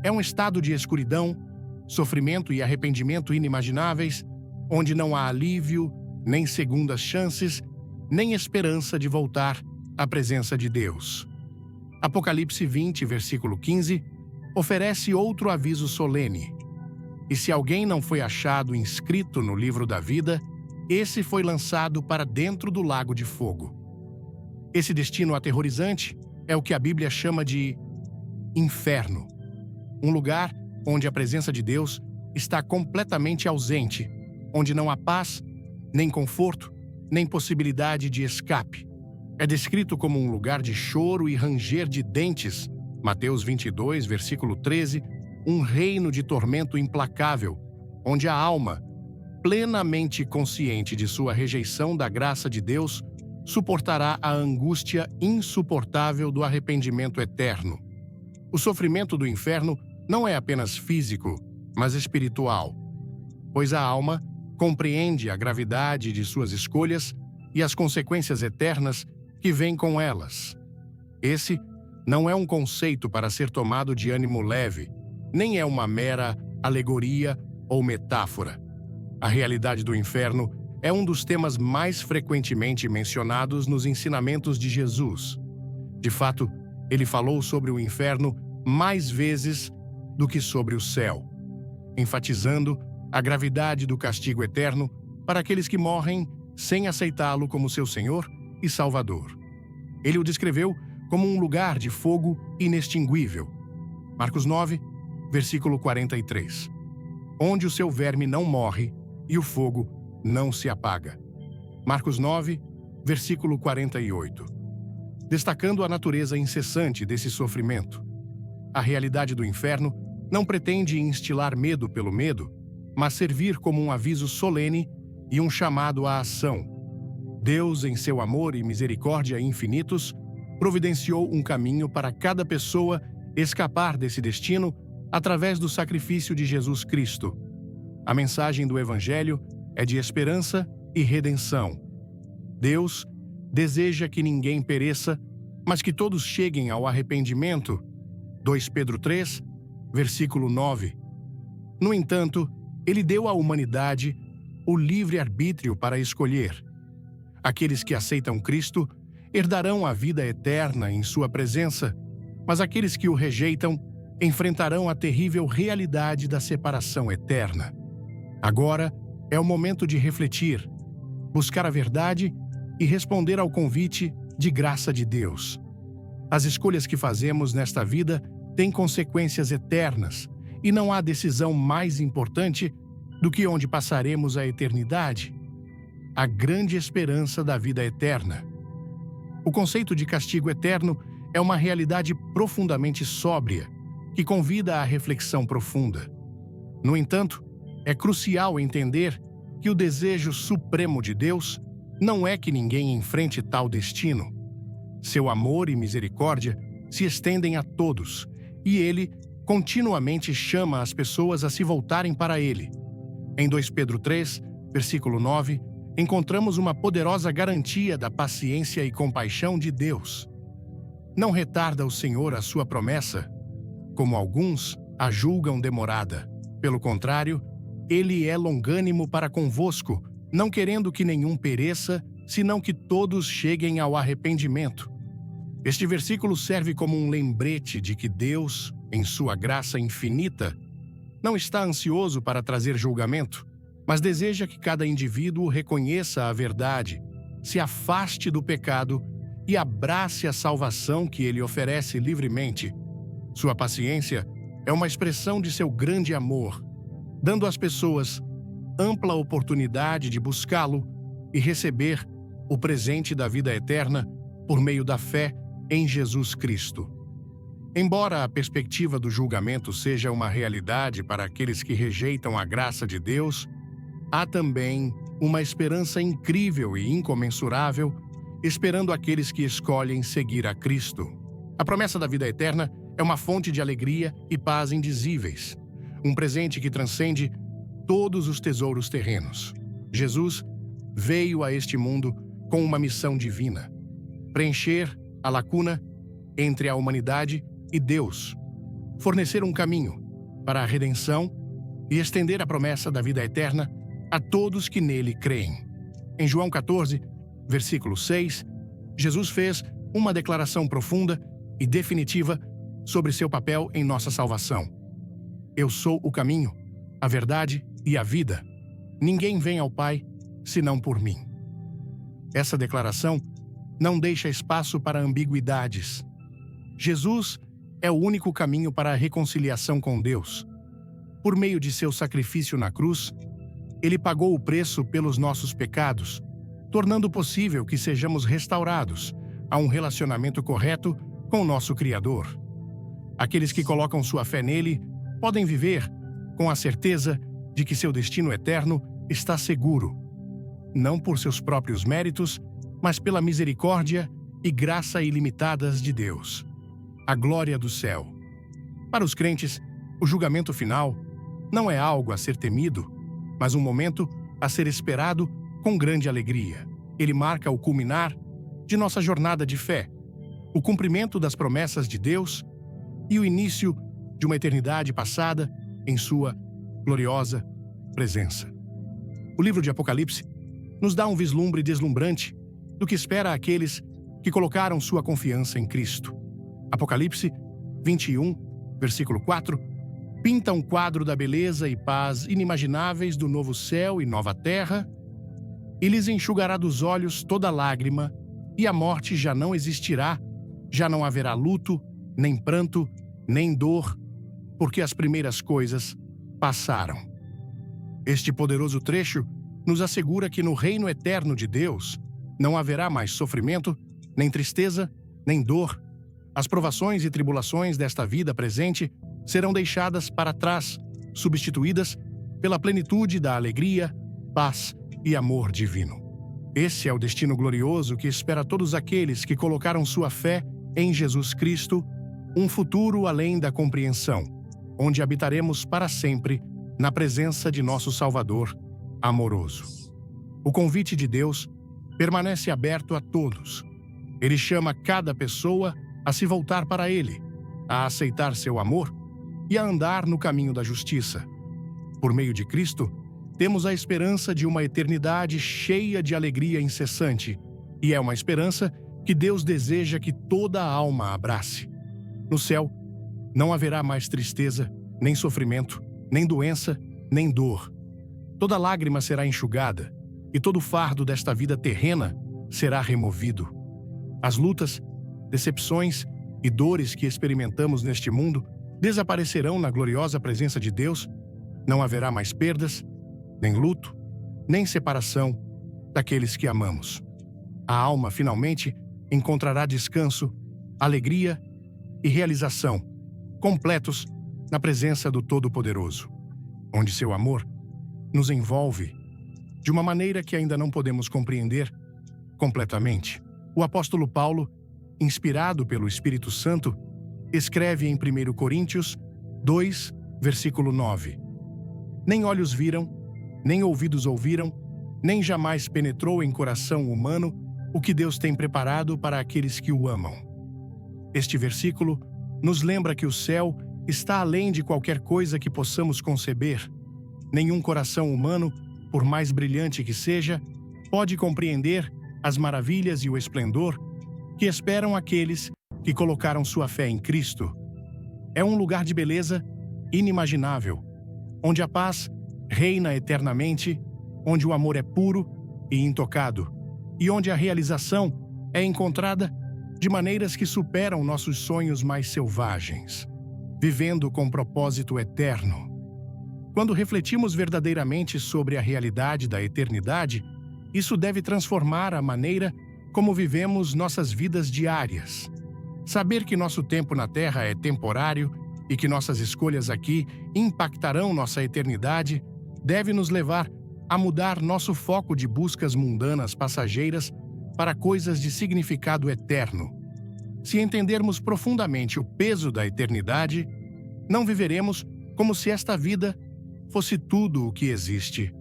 É um estado de escuridão, sofrimento e arrependimento inimagináveis, onde não há alívio, nem segundas chances, nem esperança de voltar à presença de Deus. Apocalipse 20, versículo 15, oferece outro aviso solene. E se alguém não foi achado inscrito no livro da vida, esse foi lançado para dentro do lago de fogo. Esse destino aterrorizante é o que a Bíblia chama de inferno, um lugar onde a presença de Deus está completamente ausente, onde não há paz, nem conforto, nem possibilidade de escape. É descrito como um lugar de choro e ranger de dentes, Mateus 22, versículo 13, um reino de tormento implacável, onde a alma, plenamente consciente de sua rejeição da graça de Deus, suportará a angústia insuportável do arrependimento eterno. O sofrimento do inferno não é apenas físico, mas espiritual, pois a alma compreende a gravidade de suas escolhas e as consequências eternas que vêm com elas. Esse não é um conceito para ser tomado de ânimo leve, nem é uma mera alegoria ou metáfora. A realidade do inferno é um dos temas mais frequentemente mencionados nos ensinamentos de Jesus. De fato, ele falou sobre o inferno mais vezes do que sobre o céu, enfatizando a gravidade do castigo eterno para aqueles que morrem sem aceitá-lo como seu Senhor e Salvador. Ele o descreveu como um lugar de fogo inextinguível. Marcos 9, versículo 43. Onde o seu verme não morre e o fogo não se apaga. Marcos 9, versículo 48. Destacando a natureza incessante desse sofrimento. A realidade do inferno não pretende instilar medo pelo medo, mas servir como um aviso solene e um chamado à ação. Deus, em seu amor e misericórdia infinitos, providenciou um caminho para cada pessoa escapar desse destino através do sacrifício de Jesus Cristo. A mensagem do Evangelho é de esperança e redenção. Deus deseja que ninguém pereça, mas que todos cheguem ao arrependimento. 2 Pedro 3, versículo 9. No entanto, ele deu à humanidade o livre-arbítrio para escolher. Aqueles que aceitam Cristo herdarão a vida eterna em sua presença, mas aqueles que o rejeitam enfrentarão a terrível realidade da separação eterna. Agora é o momento de refletir, buscar a verdade e responder ao convite de graça de Deus. As escolhas que fazemos nesta vida têm consequências eternas e não há decisão mais importante do que onde passaremos a eternidade, a grande esperança da vida eterna. O conceito de castigo eterno é uma realidade profundamente sóbria, que convida à reflexão profunda. No entanto, é crucial entender que o desejo supremo de Deus não é que ninguém enfrente tal destino. Seu amor e misericórdia se estendem a todos, e Ele continuamente chama as pessoas a se voltarem para Ele. Em 2 Pedro 3, versículo 9, encontramos uma poderosa garantia da paciência e compaixão de Deus. Não retarda o Senhor a sua promessa, como alguns a julgam demorada. Pelo contrário, Ele é longânimo para convosco, não querendo que nenhum pereça, senão que todos cheguem ao arrependimento. Este versículo serve como um lembrete de que Deus, em sua graça infinita, não está ansioso para trazer julgamento, mas deseja que cada indivíduo reconheça a verdade, se afaste do pecado e abrace a salvação que ele oferece livremente. Sua paciência é uma expressão de seu grande amor, dando às pessoas ampla oportunidade de buscá-lo e receber o presente da vida eterna por meio da fé em Jesus Cristo. Embora a perspectiva do julgamento seja uma realidade para aqueles que rejeitam a graça de Deus, há também uma esperança incrível e incomensurável esperando aqueles que escolhem seguir a Cristo. A promessa da vida eterna é uma fonte de alegria e paz indizíveis, um presente que transcende todos os tesouros terrenos. Jesus veio a este mundo com uma missão divina: preencher a lacuna entre a humanidade e Deus, fornecer um caminho para a redenção e estender a promessa da vida eterna a todos que nele creem. Em João 14, versículo 6, Jesus fez uma declaração profunda e definitiva sobre seu papel em nossa salvação. Eu sou o caminho, a verdade e a vida. Ninguém vem ao Pai senão por mim. Essa declaração não deixa espaço para ambiguidades. Jesus é o único caminho para a reconciliação com Deus. Por meio de seu sacrifício na cruz, ele pagou o preço pelos nossos pecados, tornando possível que sejamos restaurados a um relacionamento correto com o nosso Criador. Aqueles que colocam sua fé nele podem viver com a certeza de que seu destino eterno está seguro, não por seus próprios méritos, mas pela misericórdia e graça ilimitadas de Deus. A glória do céu. Para os crentes, o julgamento final não é algo a ser temido, mas um momento a ser esperado com grande alegria. Ele marca o culminar de nossa jornada de fé, o cumprimento das promessas de Deus e o início de uma eternidade passada em sua gloriosa presença. O livro de Apocalipse nos dá um vislumbre deslumbrante do que espera aqueles que colocaram sua confiança em Cristo. Apocalipse 21, versículo 4, pinta um quadro da beleza e paz inimagináveis do novo céu e nova terra, e lhes enxugará dos olhos toda lágrima, e a morte já não existirá, já não haverá luto, nem pranto, nem dor, porque as primeiras coisas passaram. Este poderoso trecho nos assegura que no reino eterno de Deus não haverá mais sofrimento, nem tristeza, nem dor. As provações e tribulações desta vida presente serão deixadas para trás, substituídas pela plenitude da alegria, paz e amor divino. Esse é o destino glorioso que espera todos aqueles que colocaram sua fé em Jesus Cristo, um futuro além da compreensão, onde habitaremos para sempre na presença de nosso Salvador amoroso. O convite de Deus permanece aberto a todos. Ele chama cada pessoa a se voltar para Ele, a aceitar seu amor e a andar no caminho da justiça. Por meio de Cristo, temos a esperança de uma eternidade cheia de alegria incessante, e é uma esperança que Deus deseja que toda a alma abrace. No céu, não haverá mais tristeza, nem sofrimento, nem doença, nem dor. Toda lágrima será enxugada, e todo fardo desta vida terrena será removido. As lutas, decepções e dores que experimentamos neste mundo desaparecerão na gloriosa presença de Deus. Não haverá mais perdas, nem luto, nem separação daqueles que amamos. A alma finalmente encontrará descanso, alegria e realização, completos na presença do Todo-Poderoso, onde seu amor nos envolve de uma maneira que ainda não podemos compreender completamente. O apóstolo Paulo, inspirado pelo Espírito Santo, escreve em 1 Coríntios 2, versículo 9: Nem olhos viram, nem ouvidos ouviram, nem jamais penetrou em coração humano o que Deus tem preparado para aqueles que o amam. Este versículo nos lembra que o céu está além de qualquer coisa que possamos conceber. Nenhum coração humano, por mais brilhante que seja, pode compreender as maravilhas e o esplendor que esperam aqueles que colocaram sua fé em Cristo. É um lugar de beleza inimaginável, onde a paz reina eternamente, onde o amor é puro e intocado, e onde a realização é encontrada de maneiras que superam nossos sonhos mais selvagens, vivendo com propósito eterno. Quando refletimos verdadeiramente sobre a realidade da eternidade, isso deve transformar a maneira como vivemos nossas vidas diárias. Saber que nosso tempo na Terra é temporário e que nossas escolhas aqui impactarão nossa eternidade deve nos levar a mudar nosso foco de buscas mundanas passageiras para coisas de significado eterno. Se entendermos profundamente o peso da eternidade, não viveremos como se esta vida fosse tudo o que existe.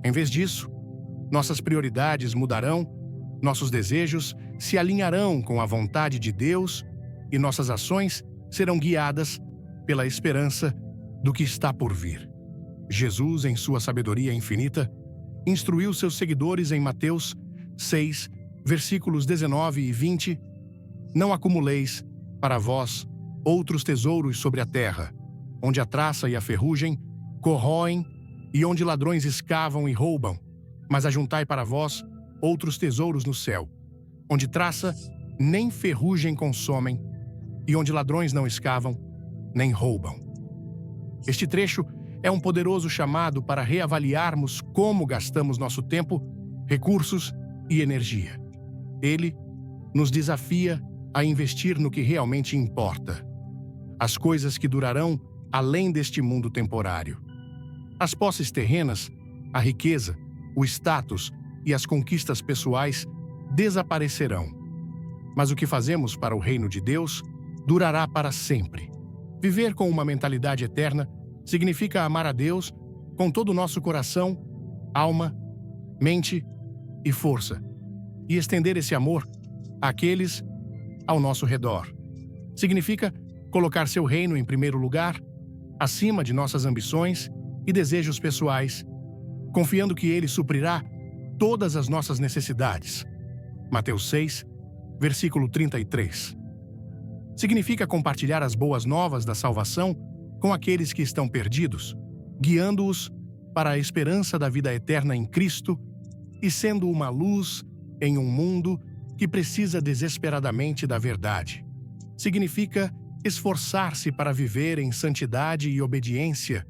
Em vez disso, nossas prioridades mudarão, nossos desejos se alinharão com a vontade de Deus e nossas ações serão guiadas pela esperança do que está por vir. Jesus, em sua sabedoria infinita, instruiu seus seguidores em Mateus 6, versículos 19 e 20: Não acumuleis para vós outros tesouros sobre a terra, onde a traça e a ferrugem corroem e onde ladrões escavam e roubam, mas ajuntai para vós outros tesouros no céu, onde traça nem ferrugem consomem e onde ladrões não escavam nem roubam. Este trecho é um poderoso chamado para reavaliarmos como gastamos nosso tempo, recursos e energia. Ele nos desafia a investir no que realmente importa, as coisas que durarão além deste mundo temporário. As posses terrenas, a riqueza, o status e as conquistas pessoais desaparecerão. Mas o que fazemos para o reino de Deus durará para sempre. Viver com uma mentalidade eterna significa amar a Deus com todo o nosso coração, alma, mente e força, e estender esse amor àqueles ao nosso redor. Significa colocar seu reino em primeiro lugar, acima de nossas ambições e desejos pessoais, confiando que Ele suprirá todas as nossas necessidades. Mateus 6, versículo 33. Significa compartilhar as boas novas da salvação com aqueles que estão perdidos, guiando-os para a esperança da vida eterna em Cristo e sendo uma luz em um mundo que precisa desesperadamente da verdade. Significa esforçar-se para viver em santidade e obediência,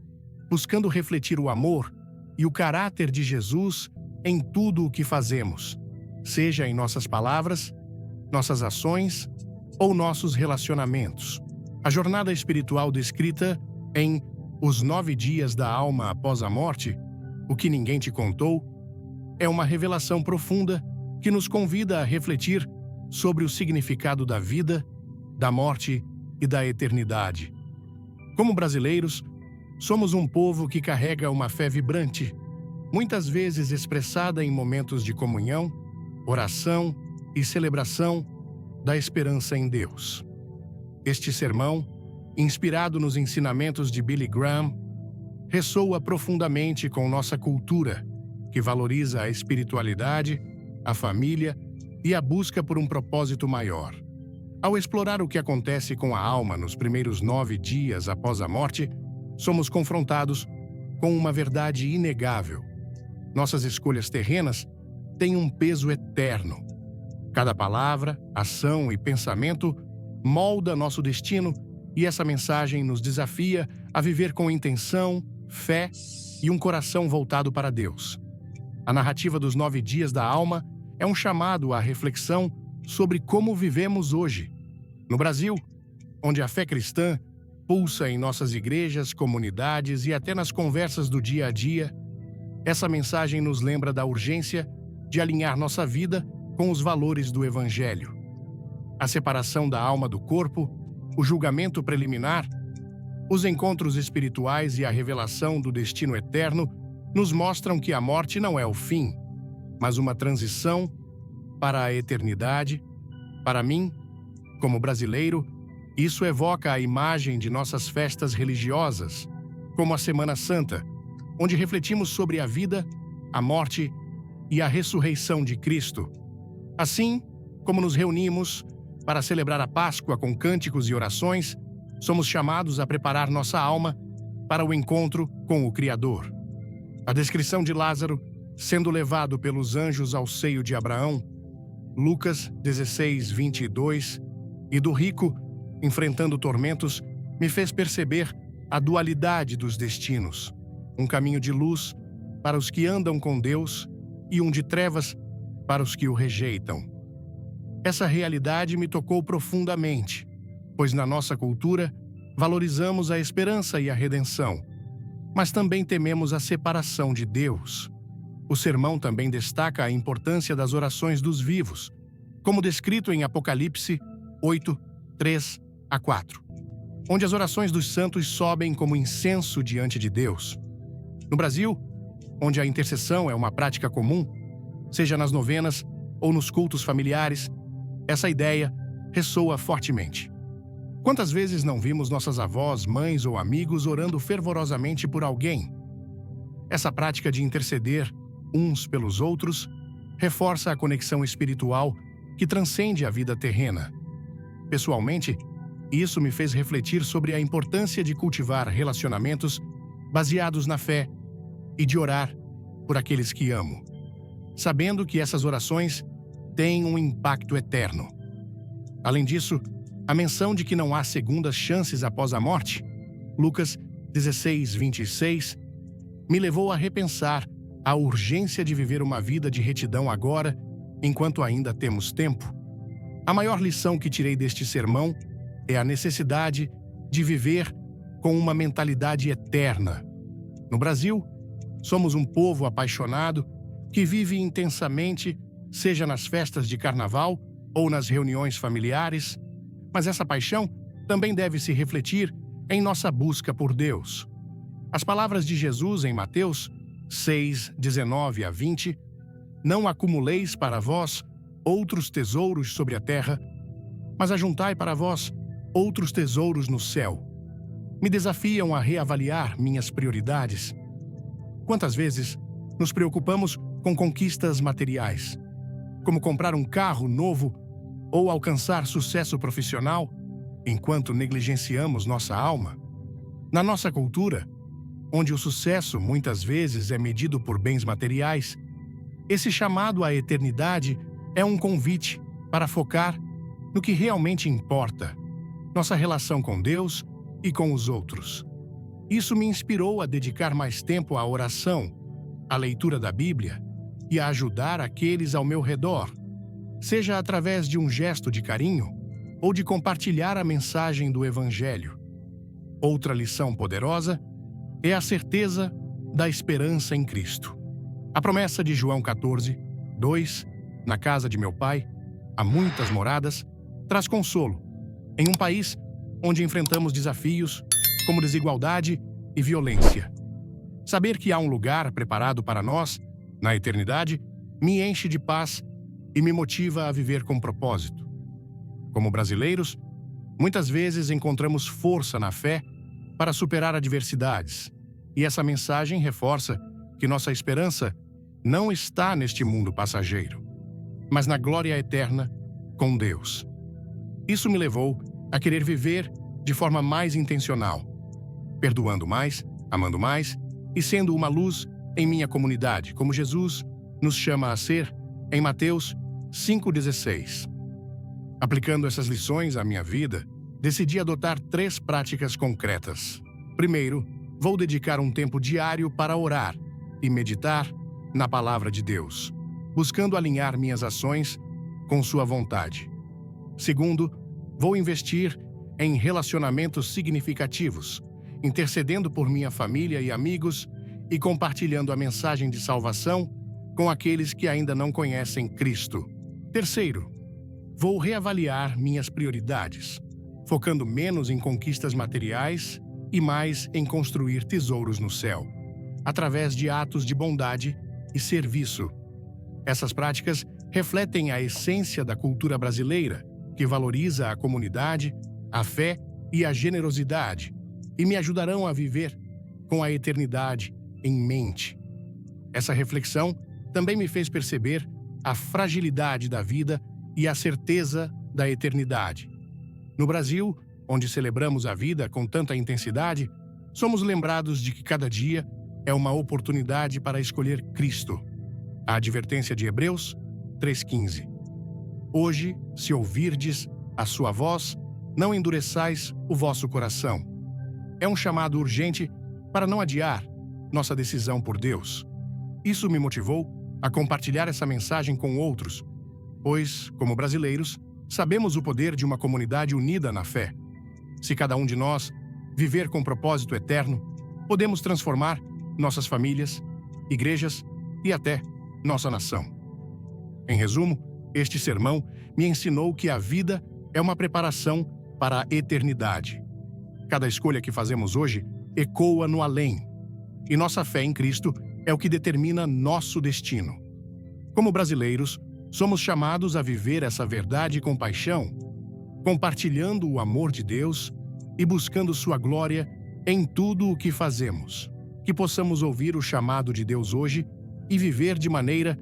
buscando refletir o amor e o caráter de Jesus em tudo o que fazemos, seja em nossas palavras, nossas ações ou nossos relacionamentos. A jornada espiritual descrita em Os 9 Dias da Alma Após a Morte, O que Ninguém Te Contou, é uma revelação profunda que nos convida a refletir sobre o significado da vida, da morte e da eternidade. Como brasileiros, somos um povo que carrega uma fé vibrante, muitas vezes expressada em momentos de comunhão, oração e celebração da esperança em Deus. Este sermão, inspirado nos ensinamentos de Billy Graham, ressoa profundamente com nossa cultura, que valoriza a espiritualidade, a família e a busca por um propósito maior. Ao explorar o que acontece com a alma nos primeiros 9 dias após a morte, somos confrontados com uma verdade inegável. Nossas escolhas terrenas têm um peso eterno. Cada palavra, ação e pensamento molda nosso destino, e essa mensagem nos desafia a viver com intenção, fé e um coração voltado para Deus. A narrativa dos 9 dias da alma é um chamado à reflexão sobre como vivemos hoje. No Brasil, onde a fé cristã pulsa em nossas igrejas, comunidades e até nas conversas do dia a dia, essa mensagem nos lembra da urgência de alinhar nossa vida com os valores do Evangelho. A separação da alma do corpo, o julgamento preliminar, os encontros espirituais e a revelação do destino eterno nos mostram que a morte não é o fim, mas uma transição para a eternidade. Para mim, como brasileiro, isso evoca a imagem de nossas festas religiosas, como a Semana Santa, onde refletimos sobre a vida, a morte e a ressurreição de Cristo. Assim, como nos reunimos para celebrar a Páscoa com cânticos e orações, somos chamados a preparar nossa alma para o encontro com o Criador. A descrição de Lázaro sendo levado pelos anjos ao seio de Abraão, Lucas 16, 22, e do rico enfrentando tormentos, me fez perceber a dualidade dos destinos, um caminho de luz para os que andam com Deus e um de trevas para os que o rejeitam. Essa realidade me tocou profundamente, pois na nossa cultura valorizamos a esperança e a redenção, mas também tememos a separação de Deus. O sermão também destaca a importância das orações dos vivos, como descrito em Apocalipse 8, 3 a 4, onde as orações dos santos sobem como incenso diante de Deus. No Brasil, onde a intercessão é uma prática comum, seja nas novenas ou nos cultos familiares, essa ideia ressoa fortemente. Quantas vezes não vimos nossas avós, mães ou amigos orando fervorosamente por alguém? Essa prática de interceder uns pelos outros reforça a conexão espiritual que transcende a vida terrena. Pessoalmente, isso me fez refletir sobre a importância de cultivar relacionamentos baseados na fé e de orar por aqueles que amo, sabendo que essas orações têm um impacto eterno. Além disso, a menção de que não há segundas chances após a morte, Lucas 16, 26, me levou a repensar a urgência de viver uma vida de retidão agora, enquanto ainda temos tempo. A maior lição que tirei deste sermão é a necessidade de viver com uma mentalidade eterna. No Brasil, somos um povo apaixonado que vive intensamente, seja nas festas de carnaval ou nas reuniões familiares, mas essa paixão também deve se refletir em nossa busca por Deus. As palavras de Jesus em Mateus 6, 19 a 20, não acumuleis para vós outros tesouros sobre a terra, mas ajuntai para vós outros tesouros no céu. Me desafiam a reavaliar minhas prioridades. Quantas vezes nos preocupamos com conquistas materiais, como comprar um carro novo ou alcançar sucesso profissional, enquanto negligenciamos nossa alma? Na nossa cultura, onde o sucesso muitas vezes é medido por bens materiais, esse chamado à eternidade é um convite para focar no que realmente importa, nossa relação com Deus e com os outros. Isso me inspirou a dedicar mais tempo à oração, à leitura da Bíblia e a ajudar aqueles ao meu redor, seja através de um gesto de carinho ou de compartilhar a mensagem do Evangelho. Outra lição poderosa é a certeza da esperança em Cristo. A promessa de João 14, 2, na casa de meu Pai, há muitas moradas, traz consolo, em um país onde enfrentamos desafios como desigualdade e violência. Saber que há um lugar preparado para nós, na eternidade, me enche de paz e me motiva a viver com propósito. Como brasileiros, muitas vezes encontramos força na fé para superar adversidades, e essa mensagem reforça que nossa esperança não está neste mundo passageiro, mas na glória eterna com Deus. Isso me levou a querer viver de forma mais intencional, perdoando mais, amando mais e sendo uma luz em minha comunidade, como Jesus nos chama a ser em Mateus 5,16. Aplicando essas lições à minha vida, decidi adotar 3 práticas concretas. Primeiro, vou dedicar um tempo diário para orar e meditar na palavra de Deus, buscando alinhar minhas ações com sua vontade. Segundo, vou investir em relacionamentos significativos, intercedendo por minha família e amigos e compartilhando a mensagem de salvação com aqueles que ainda não conhecem Cristo. Terceiro, vou reavaliar minhas prioridades, focando menos em conquistas materiais e mais em construir tesouros no céu, através de atos de bondade e serviço. Essas práticas refletem a essência da cultura brasileira, que valoriza a comunidade, a fé e a generosidade, e me ajudarão a viver com a eternidade em mente. Essa reflexão também me fez perceber a fragilidade da vida e a certeza da eternidade. No Brasil, onde celebramos a vida com tanta intensidade, somos lembrados de que cada dia é uma oportunidade para escolher Cristo. A advertência de Hebreus 3,15. Hoje, se ouvirdes a sua voz, não endureçais o vosso coração. É um chamado urgente para não adiar nossa decisão por Deus. Isso me motivou a compartilhar essa mensagem com outros, pois, como brasileiros, sabemos o poder de uma comunidade unida na fé. Se cada um de nós viver com propósito eterno, podemos transformar nossas famílias, igrejas e até nossa nação. Em resumo, este sermão me ensinou que a vida é uma preparação para a eternidade. Cada escolha que fazemos hoje ecoa no além, e nossa fé em Cristo é o que determina nosso destino. Como brasileiros, somos chamados a viver essa verdade com paixão, compartilhando o amor de Deus e buscando sua glória em tudo o que fazemos. Que possamos ouvir o chamado de Deus hoje e viver de maneira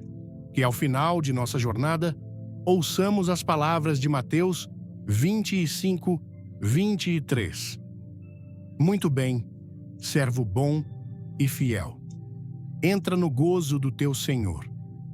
que, ao final de nossa jornada, ouçamos as palavras de Mateus 25, 23. Muito bem, servo bom e fiel. Entra no gozo do teu Senhor.